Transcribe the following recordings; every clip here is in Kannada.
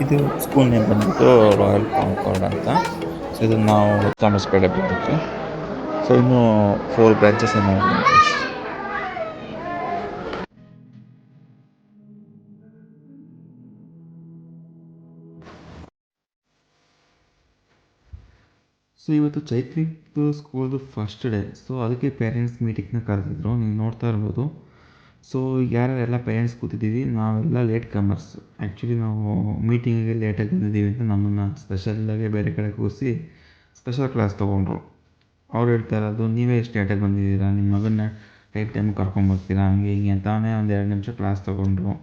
ಇದು ಸ್ಕೂಲ್ ನೇಮ್ ಬಂದ್ಬಿಟ್ಟು ರಾಯಲ್ ಕಾಂಕಾರ್ಡ್ ಅಂತ. ಸೊ ಇದು ನಾವು ಚಾಮರಾಜಪೇಟೆ ಬ್ರಾಂಚು. ಸೊ ಇನ್ನೂ 4 ಬ್ರಾಂಚಸ್ ಏನೋ ಇದೆ. ಸೊ ಇವತ್ತು ಚೈತ್ರಿಕ್ದು ಸ್ಕೂಲ್ದು ಫಸ್ಟ್ ಡೇ. ಸೊ ಅದಕ್ಕೆ ಪೇರೆಂಟ್ಸ್ ಮೀಟಿಂಗ್ನ ಕರೆದಿದ್ರು, ನೀವು ನೋಡ್ತಾ ಇರ್ಬೋದು. ಸೊ ಯಾರ್ಯಾರೆಲ್ಲ ಪೇರೆಂಟ್ಸ್ ಕೂತಿದ್ದೀವಿ, ನಾವೆಲ್ಲ ಲೇಟ್ ಕಮರ್ಸ್. ಆ್ಯಕ್ಚುಲಿ ನಾವು ಮೀಟಿಂಗಿಗೆ ಲೇಟಾಗಿ ಬಂದಿದ್ದೀವಿ ಅಂತ ನಮ್ಮನ್ನು ಸ್ಪೆಷಲ್ಲಾಗಿ ಬೇರೆ ಕಡೆ ಕೂರಿಸಿ ಸ್ಪೆಷಲ್ ಕ್ಲಾಸ್ ತೊಗೊಂಡ್ರು. ಅವ್ರು ಹೇಳ್ತಾ ಇರೋದು, ನೀವೇ ಎಷ್ಟು ಲೇಟಾಗಿ ಬಂದಿದ್ದೀರಾ, ನಿಮ್ಮ ಮಗನ್ನ ಟೈಮಿಗೆ ಕರ್ಕೊಂಬರ್ತೀರಾ, ಹಂಗೆ ಹಿಂಗೆ ಅಂತಾನೆ ಒಂದು 2 ನಿಮಿಷ ಕ್ಲಾಸ್ ತೊಗೊಂಡ್ರು.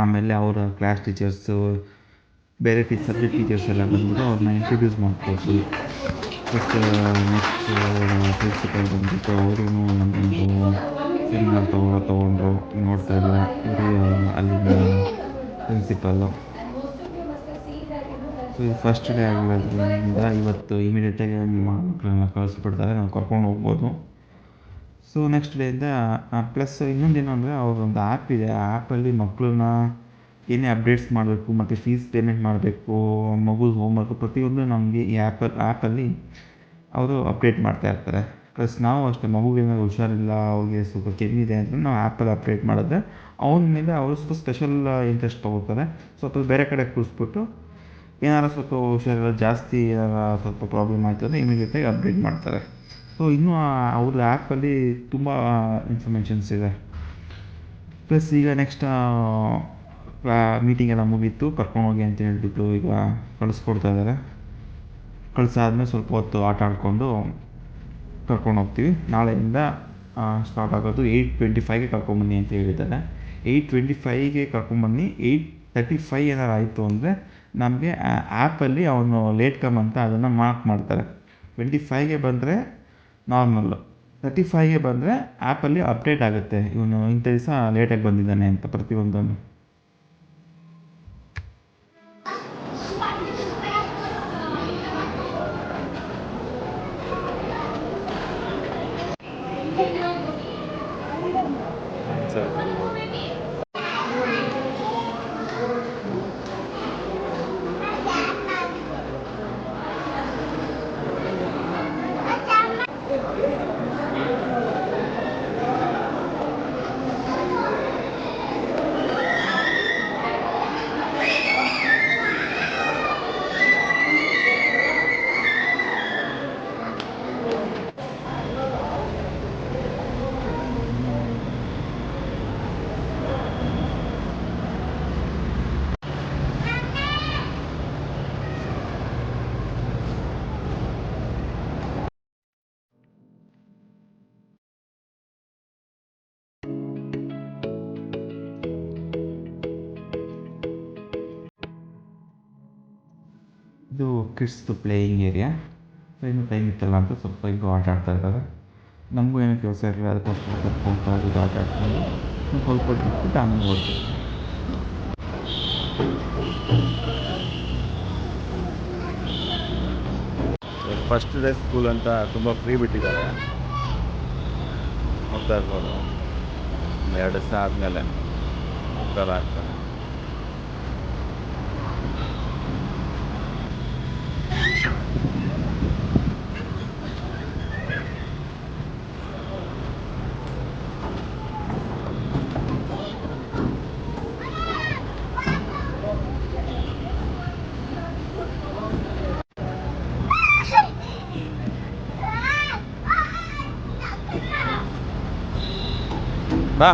ಆಮೇಲೆ ಅವರ ಕ್ಲಾಸ್ ಟೀಚರ್ಸು, ಬೇರೆ ಸಬ್ಜೆಕ್ಟ್ ಟೀಚರ್ಸ್ ಎಲ್ಲ ಬಂದ್ಬಿಟ್ಟು ಅವ್ರನ್ನ ಇಂಟ್ರೊಡ್ಯೂಸ್ ಮಾಡಿಕೊಟ್ರು. ಮತ್ತು ನೆಕ್ಸ್ಟ್ ಪ್ರಿನ್ಸಿಪಲ್ ಬಂದ್ಬಿಟ್ಟು ಅವರು ನಮ್ಮದು ಸೆಮಿನಾರ್ ತೊಗೊಂಡ್ರು. ನೋಡ್ತಾ ಇಲ್ಲ ಇವರು ಅಲ್ಲಿನ ಪ್ರಿನ್ಸಿಪಲ್ಲು. ಸೊ ಇದು ಫಸ್ಟ್ ಡೇ ಆಗಿರೋದ್ರಿಂದ ಇವತ್ತು ಇಮಿಡಿಯೇಟಾಗಿ ಮಕ್ಕಳನ್ನ ಕಳಿಸ್ಬಿಡ್ತಾರೆ, ನಾವು ಕರ್ಕೊಂಡು ಹೋಗ್ಬೋದು. ಸೊ ನೆಕ್ಸ್ಟ್ ಡೇಯಿಂದ ಪ್ಲಸ್ ಇನ್ನೊಂದೇನು ಅಂದರೆ ಅವ್ರದ್ದೊಂದು ಆ್ಯಪ್ ಇದೆ. ಆ ಆ್ಯಪಲ್ಲಿ ಮಕ್ಕಳನ್ನ ಏನೇ ಅಪ್ಡೇಟ್ಸ್ ಮಾಡಬೇಕು ಮತ್ತು ಫೀಸ್ ಪೇಮೆಂಟ್ ಮಾಡಬೇಕು, ಮಗುದು ಹೋಮ್ವರ್ಕು ಪ್ರತಿಯೊಂದು ನಮಗೆ ಈ ಆ್ಯಪಲ್ಲಿ ಅವರು ಅಪ್ಡೇಟ್ ಮಾಡ್ತಾಯಿರ್ತಾರೆ. ಪ್ಲಸ್ ನಾವು ಅಷ್ಟೇ, ಮಗುಗೇನಾದ್ರು ಹುಷಾರಿಲ್ಲ, ಅವ್ರಿಗೆ ಸ್ವಲ್ಪ ಕೆಮ್ಮಿದೆ ಅಂದರೆ ನಾವು ಆ್ಯಪಲ್ಲಿ ಅಪ್ಡೇಟ್ ಮಾಡಿದ್ರೆ ಅವನ ಮೇಲೆ ಅವರು ಸ್ವಲ್ಪ ಸ್ಪೆಷಲ್ ಇಂಟ್ರೆಸ್ಟ್ ತೊಗೋತಾರೆ. ಸ್ವಲ್ಪ ಬೇರೆ ಕಡೆ ಕೂರಿಸ್ಬಿಟ್ಟು ಏನಾರು ಸ್ವಲ್ಪ ಹುಷಾರಿಲ್ಲ, ಜಾಸ್ತಿ ಸ್ವಲ್ಪ ಪ್ರಾಬ್ಲಮ್ ಆಯಿತು ಅಂದರೆ ಇಮಿಡಿಯೇಟಾಗಿ ಅಪ್ಡೇಟ್ ಮಾಡ್ತಾರೆ. ಸೊ ಇನ್ನೂ ಅವ್ರ ಆ್ಯಪಲ್ಲಿ ತುಂಬ ಇನ್ಫಾರ್ಮೇಷನ್ಸ್ ಇದೆ. ಪ್ಲಸ್ ಈಗ ನೆಕ್ಸ್ಟ್ ಮೀಟಿಂಗ್ ಎಲ್ಲ ಮುಗೀತು, ಕರ್ಕೊಂಡೋಗಿ ಅಂತ ಹೇಳ್ಬಿಟ್ಟು ಈಗ ಕಳಿಸ್ಕೊಡ್ತಾ ಇದ್ದಾರೆ. ಕಳಿಸಾದ್ಮೇಲೆ ಸ್ವಲ್ಪ ಹೊತ್ತು ಆಟ ಆಡಿಕೊಂಡು ಕರ್ಕೊಂಡೋಗ್ತೀವಿ. ನಾಳೆಯಿಂದ ಸ್ಟಾರ್ಟ್ ಆಗೋದು 8:25ಗೆ ಕರ್ಕೊಂಬನ್ನಿ ಅಂತ ಹೇಳಿದ್ದಾರೆ. 8:25ಗೆ ಕರ್ಕೊಂಬನ್ನಿ. 8:35 ಏನಾರು ಆಯಿತು ಅಂದರೆ ನಮಗೆ ಆ್ಯಪಲ್ಲಿ ಅವನು ಲೇಟ್ ಕಮ್ ಅಂತ ಅದನ್ನು ಮಾರ್ಕ್ ಮಾಡ್ತಾರೆ. 25ಗೆ ಬಂದರೆ ನಾರ್ಮಲ್ಲು, 35ಗೆ ಬಂದರೆ ಆ್ಯಪಲ್ಲಿ ಅಪ್ಡೇಟ್ ಆಗುತ್ತೆ, ಇವನು ಇಂಥ ದಿವಸ ಲೇಟಾಗಿ ಬಂದಿದ್ದಾನೆ ಅಂತ ಪ್ರತಿಯೊಂದನ್ನು. ಇದು ಕಿಡ್ಸ್ದು ಪ್ಲೇಯಿಂಗ್ ಏರಿಯಾ. ಇನ್ನು ಟೈಮ್ ಇತ್ತಲ್ಲ ಅಂತ ಸ್ವಲ್ಪ ಇದು ಆಟ ಆಡ್ತಾ ಇದ್ದಾರೆ. ನಮಗೂ ಏನೂ ಕೆಲಸ ಇರಲಿಲ್ಲ, ಅದಕ್ಕೋಸ್ಕರ ಕರ್ಕೊಂಡು ಇದು ಆಟ ಆಡ್ಕೊಂಡು ಸ್ವಲ್ಪ ಹೊತ್ತು ಬಿಟ್ಬಿಟ್ಟು ಆಮೇಲೆ ಓಡ್ತೀವಿ. ಫಸ್ಟ್ ಡೇ ಸ್ಕೂಲ್ ಅಂತ ತುಂಬ ಫ್ರೀ ಬಿಟ್ಟಿದ್ದಾರೆ, ನೋಡ್ತಾ ಇರ್ಬೋದು. 2 ದಿವಸ ಆದಮೇಲೆ ಉತ್ತರ ಆಗ್ತಾರೆ. ಬಾ.